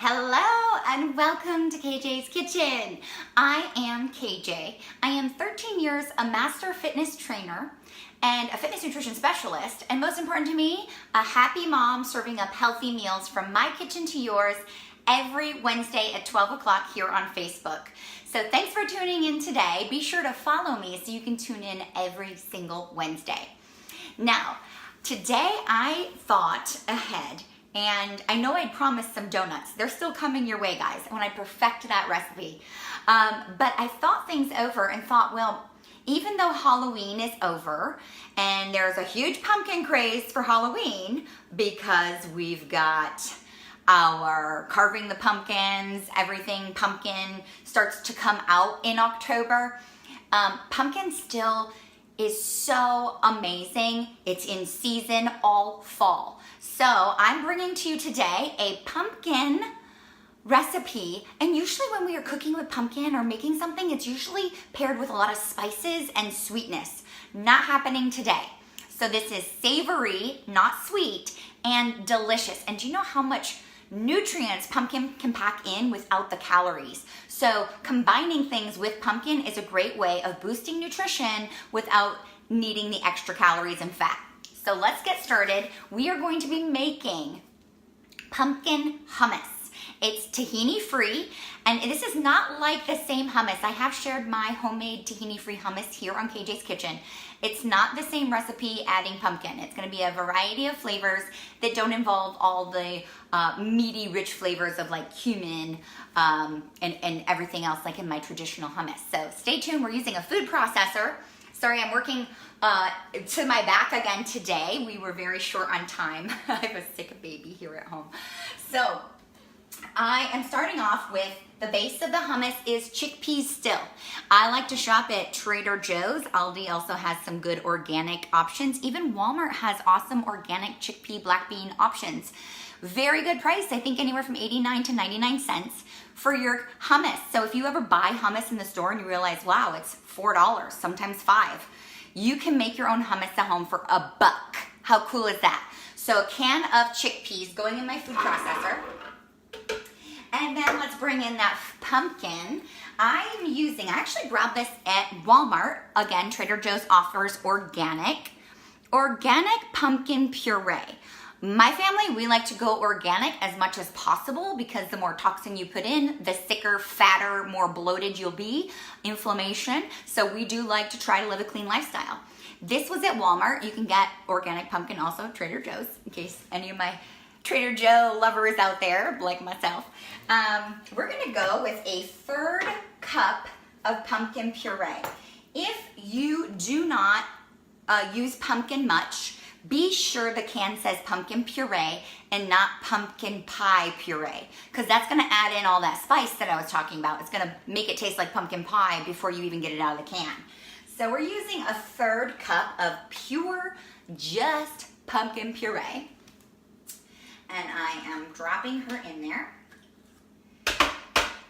Hello and welcome to KJ's Kitchen. I am KJ. I am 13 years a master fitness trainer and a fitness nutrition specialist, and most important to me, a happy mom serving up healthy meals from my kitchen to yours every Wednesday at 12 o'clock here on Facebook. So thanks for tuning in today. Be sure to follow me so you can tune in every single Wednesday. Now, today I thought ahead, and I know I'd promised some donuts. They're still coming your way, guys, when I perfect that recipe. But I thought things over and thought, well, even though Halloween is over and there's a huge pumpkin craze for Halloween because we've got our carving the pumpkins, everything pumpkin starts to come out in October. Pumpkin still is so amazing. It's in season all fall. So I'm bringing to you today a pumpkin recipe, and usually when we are cooking with pumpkin or making something, it's usually paired with a lot of spices and sweetness. Not happening today. So this is savory, not sweet, and delicious. And do you know how much nutrients pumpkin can pack in without the calories? So combining things with pumpkin is a great way of boosting nutrition without needing the extra calories and fat. So let's get started. We are going to be making pumpkin hummus. It's tahini free, and this is not like the same hummus. I have shared my homemade tahini free hummus here on KJ's Kitchen. It's not the same recipe adding pumpkin. It's going to be a variety of flavors that don't involve all the meaty, rich flavors of like cumin and everything else like in my traditional hummus. So stay tuned. We're using a food processor. Sorry, I'm working to my back again today. We were very short on time. I have a sick baby here at home. So I am starting off with the base of the hummus is chickpeas still. I like to shop at Trader Joe's. Aldi also has some good organic options. Even Walmart has awesome organic chickpea black bean options. Very good price. I think anywhere from 89 to 99 cents for your hummus. So if you ever buy hummus in the store and you realize, wow, it's $4, sometimes $5, you can make your own hummus at home for $1. How cool is that? So a can of chickpeas going in my food processor. And then let's bring in that pumpkin. I actually grabbed this at Walmart. Again, Trader Joe's offers organic pumpkin puree. My family, we like to go organic as much as possible because the more toxin you put in, the sicker, fatter, more bloated you'll be, inflammation. So we do like to try to live a clean lifestyle. This was at Walmart. You can get organic pumpkin also at Trader Joe's, in case any of my Trader Joe lovers out there, like myself. We're gonna go with a 1/3 cup of pumpkin puree. If you do not use pumpkin much, be sure the can says pumpkin puree and not pumpkin pie puree, because that's gonna add in all that spice that I was talking about. It's gonna make it taste like pumpkin pie before you even get it out of the can. So we're using a 1/3 cup of pure, just pumpkin puree. And I am dropping her in there.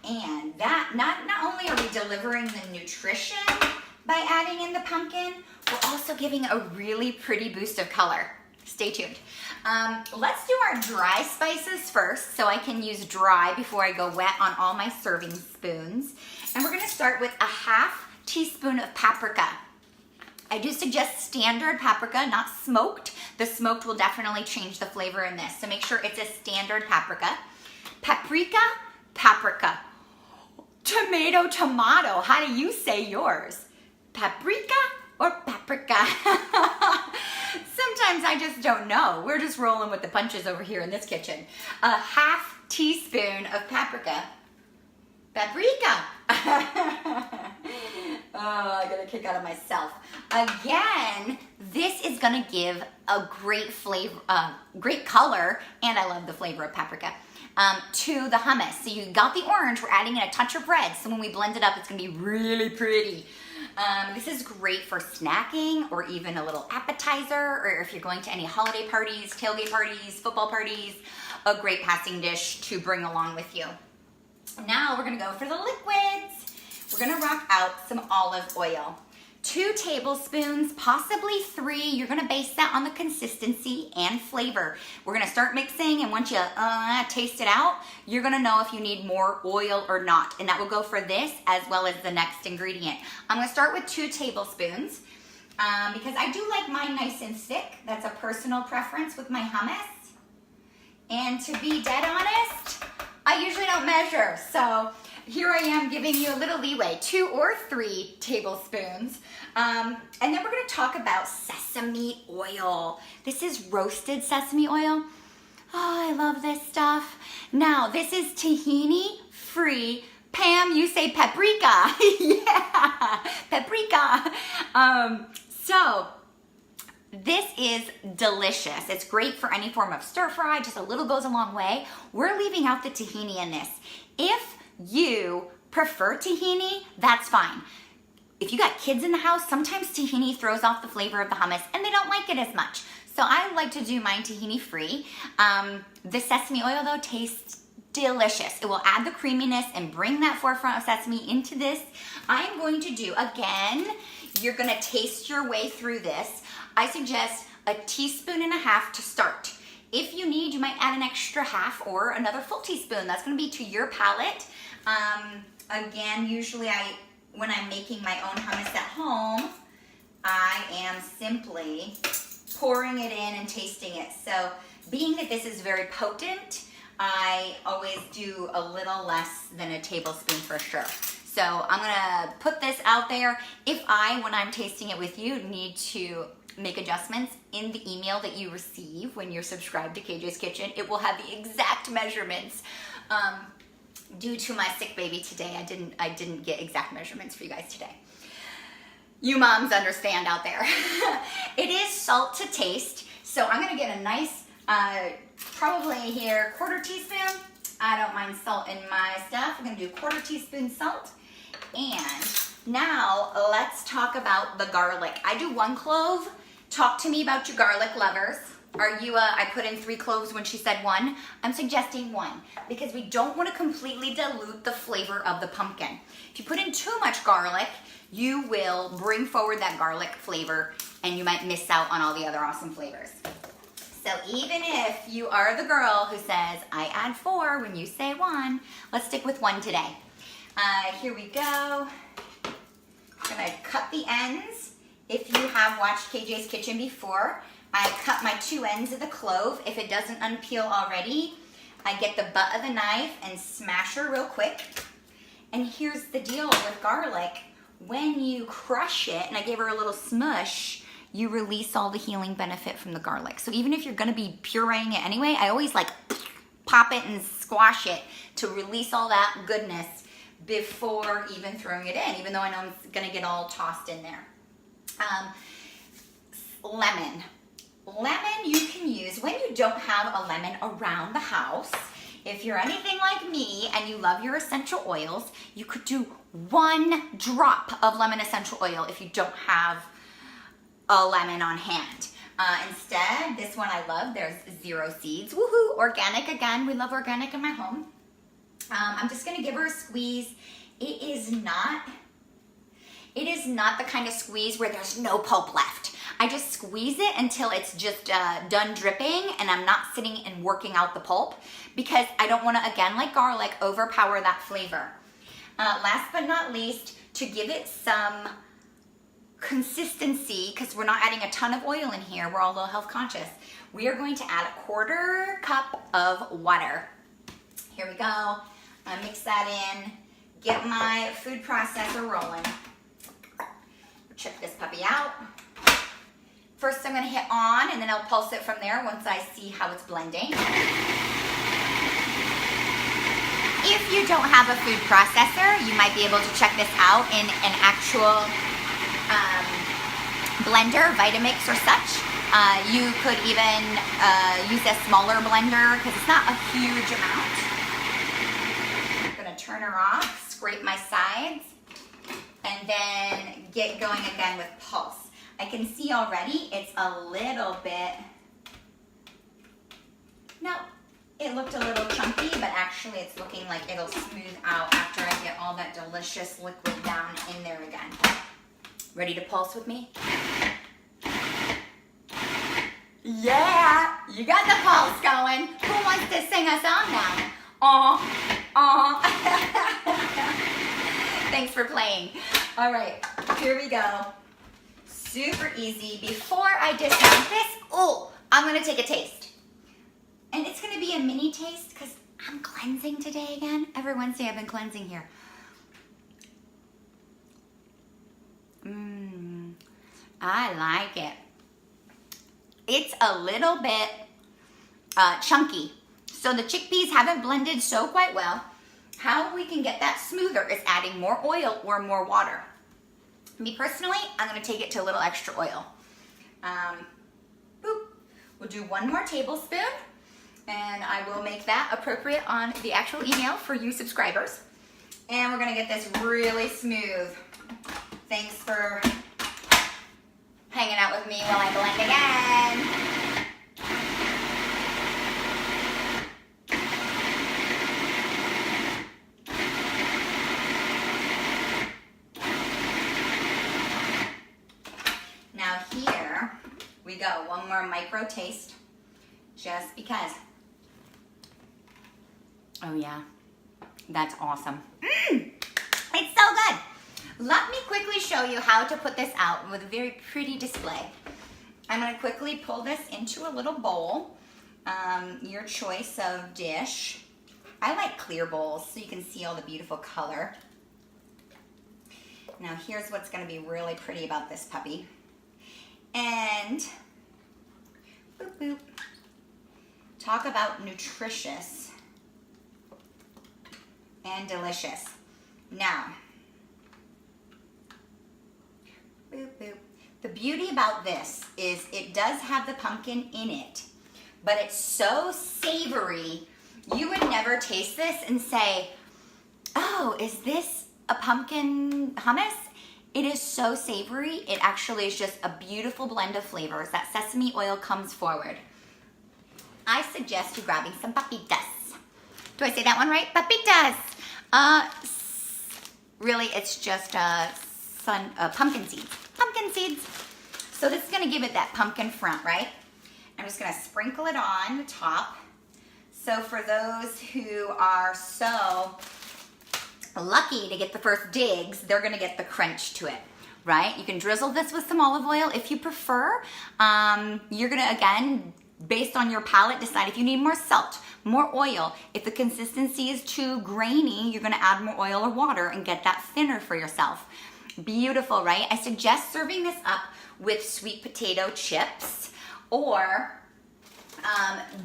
And that, not only are we delivering the nutrition by adding in the pumpkin, we're also giving a really pretty boost of color. Stay tuned. Let's do our dry spices first, so I can use dry before I go wet on all my serving spoons. And we're gonna start with a 1/2 teaspoon of paprika. I do suggest standard paprika, not smoked. The smoked will definitely change the flavor in this, so make sure it's a standard paprika. Paprika. Tomato. How do you say yours? Paprika or paprika? Sometimes I just don't know. We're just rolling with the punches over here in this kitchen. A 1/2 teaspoon of paprika. Paprika. Oh, I got a kick out of myself. Again, this is gonna give a great flavor, great color, and I love the flavor of paprika, to the hummus. So you got the orange, we're adding in a touch of red, so when we blend it up, it's gonna be really pretty. This is great for snacking or even a little appetizer, or if you're going to any holiday parties, tailgate parties, football parties, a great passing dish to bring along with you. Now we're gonna go for the liquids. We're gonna rock out some olive oil. 2 tablespoons, possibly 3. You're gonna base that on the consistency and flavor. We're gonna start mixing, and once you taste it out, you're gonna know if you need more oil or not. And that will go for this as well as the next ingredient. I'm gonna start with 2 tablespoons because I do like mine nice and thick. That's a personal preference with my hummus. And to be dead honest, I usually don't measure. So here I am giving you a little leeway, 2 or 3 tablespoons. And then we're gonna talk about sesame oil. This is roasted sesame oil. Oh, I love this stuff. Now, this is tahini-free. Pam, you say paprika. Yeah, paprika. So, this is delicious. It's great for any form of stir fry. Just a little goes a long way. We're leaving out the tahini in this. If you prefer tahini, that's fine. If you got kids in the house, sometimes tahini throws off the flavor of the hummus and they don't like it as much. So I like to do mine tahini free. The sesame oil though tastes delicious. It will add the creaminess and bring that forefront of sesame into this. I am going to do, again, you're gonna taste your way through this. I suggest 1.5 teaspoons to start. If you need, you might add an extra half or another full teaspoon. That's gonna be to your palate. Again, usually when I'm making my own hummus at home, I am simply pouring it in and tasting it. So being that this is very potent, I always do a little less than a tablespoon for sure. So I'm gonna put this out there. If when I'm tasting it with you, need to make adjustments in the email that you receive when you're subscribed to KJ's Kitchen, it will have the exact measurements. Due to my sick baby today, I didn't get exact measurements for you guys today. You moms understand out there. It is salt to taste, so I'm gonna get a nice, probably here, 1/4 teaspoon. I don't mind salt in my stuff. I'm gonna do 1/4 teaspoon salt. And now let's talk about the garlic. I do 1 clove. Talk to me about your garlic lovers. Are you I put in 3 cloves when she said 1. I'm suggesting 1 because we don't want to completely dilute the flavor of the pumpkin. If you put in too much garlic, you will bring forward that garlic flavor and you might miss out on all the other awesome flavors. So even if you are the girl who says, I add 4 when you say 1, let's stick with 1 today. Here we go. I'm gonna cut the ends. If you have watched KJ's Kitchen before, I cut my 2 ends of the clove. If it doesn't unpeel already, I get the butt of the knife and smash her real quick. And here's the deal with garlic. When you crush it, and I gave her a little smush, you release all the healing benefit from the garlic. So even if you're gonna be pureeing it anyway, I always like pop it and squash it to release all that goodness before even throwing it in, even though I know it's gonna get all tossed in there. Lemon. Lemon you can use when you don't have a lemon around the house. If you're anything like me and you love your essential oils, you could do 1 drop of lemon essential oil if you don't have a lemon on hand. Instead, this one I love, there's 0 seeds. Woohoo, organic again, we love organic in my home. I'm just gonna give her a squeeze. It is not the kind of squeeze where there's no pulp left. I just squeeze it until it's just done dripping and I'm not sitting and working out the pulp because I don't wanna, again, like garlic, overpower that flavor. Last but not least, to give it some consistency, because we're not adding a ton of oil in here, we're all a little health conscious, we are going to add 1/4 cup of water. Here we go. I mix that in, get my food processor rolling. Check this puppy out. First I'm gonna hit on and then I'll pulse it from there once I see how it's blending. If you don't have a food processor, you might be able to check this out in an actual blender, Vitamix or such. You could even use a smaller blender because it's not a huge amount. I'm gonna turn her off, scrape my sides, and then get going again with pulse. I can see already it's a little bit, no, it looked a little chunky, but actually it's looking like it'll smooth out after I get all that delicious liquid down in there again. Ready to pulse with me? Yeah, you got the pulse going. Who wants to sing a song now? Thanks for playing. All right, here we go. Super easy. Before I dismount this, I'm gonna take a taste. And it's gonna be a mini taste because I'm cleansing today again. Every Wednesday I've been cleansing here. I like it. It's a little bit chunky. So the chickpeas haven't blended so quite well. How we can get that smoother is adding more oil or more water. Me personally, I'm gonna take it to a little extra oil. We'll do 1 more tablespoon, and I will make that appropriate on the actual email for you subscribers. And we're gonna get this really smooth. Thanks for hanging out with me while I blend again. Now here we go, 1 more micro taste, just because. Oh yeah, that's awesome. It's so good. Let me quickly show you how to put this out with a very pretty display. I'm gonna quickly pull this into a little bowl, your choice of dish. I like clear bowls so you can see all the beautiful color. Now here's what's gonna be really pretty about this puppy. And boop, boop. Talk about nutritious and delicious. Now, boop, boop. The beauty about this is it does have the pumpkin in it, but it's so savory. You would never taste this and say, oh, is this a pumpkin hummus? It is so savory. It actually is just a beautiful blend of flavors. That sesame oil comes forward. I suggest you grabbing some papitas. Do I say that one right? Papitas. Really, it's just pumpkin seeds. Pumpkin seeds. So this is gonna give it that pumpkin front, right? I'm just gonna sprinkle it on the top. So for those who are so lucky to get the first digs, they're gonna get the crunch to it, right? You can drizzle this with some olive oil if you prefer. You're gonna, again, based on your palate, decide if you need more salt, more oil. If the consistency is too grainy, you're gonna add more oil or water and get that thinner for yourself. Beautiful, right? I suggest serving this up with sweet potato chips or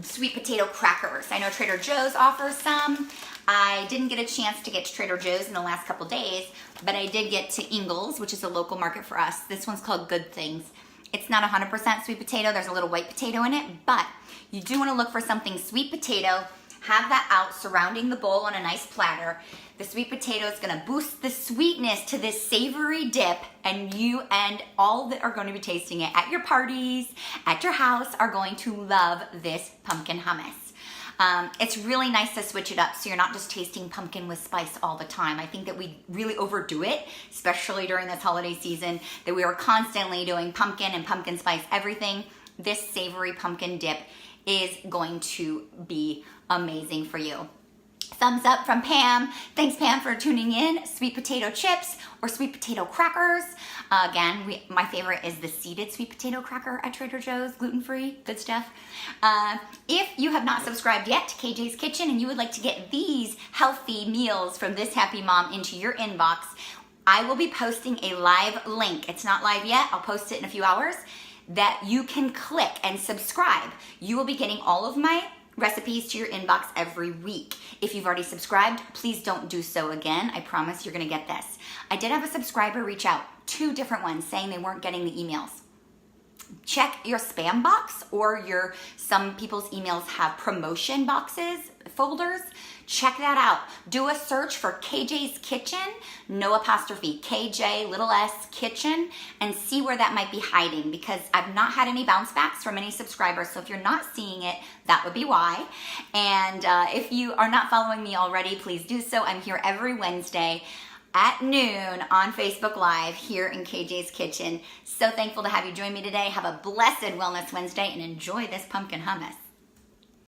sweet potato crackers. I know Trader Joe's offers some. I didn't get a chance to get to Trader Joe's in the last couple days, but I did get to Ingles, which is a local market for us. This one's called Good Things. It's not 100% sweet potato. There's a little white potato in it, but you do want to look for something sweet potato. Have that out surrounding the bowl on a nice platter. The sweet potato is going to boost the sweetness to this savory dip, and you and all that are going to be tasting it at your parties, at your house, are going to love this pumpkin hummus. It's really nice to switch it up so you're not just tasting pumpkin with spice all the time. I think that we really overdo it, especially during this holiday season, that we are constantly doing pumpkin and pumpkin spice everything. This savory pumpkin dip is going to be amazing for you. Thumbs up from Pam. Thanks, Pam, for tuning in. Sweet potato chips or sweet potato crackers. Again, my favorite is the seeded sweet potato cracker at Trader Joe's, gluten-free, good stuff. If you have not subscribed yet to KJ's Kitchen and you would like to get these healthy meals from this happy mom into your inbox, I will be posting a live link. It's not live yet. I'll post it in a few hours that you can click and subscribe. You will be getting all of my recipes to your inbox every week. If you've already subscribed, please don't do so again. I promise you're gonna get this. I did have a subscriber reach out, 2 different ones, saying they weren't getting the emails. Check your spam box, or some people's emails have promotion boxes, folders. Check that out. Do a search for KJ's Kitchen, no apostrophe, KJ, little s, kitchen, and see where that might be hiding, because I've not had any bounce backs from any subscribers. So if you're not seeing it, that would be why. And if you are not following me already, please do so. I'm here every Wednesday. at noon on Facebook Live here in KJ's Kitchen. So thankful to have you join me today. Have a blessed Wellness Wednesday and enjoy this pumpkin hummus.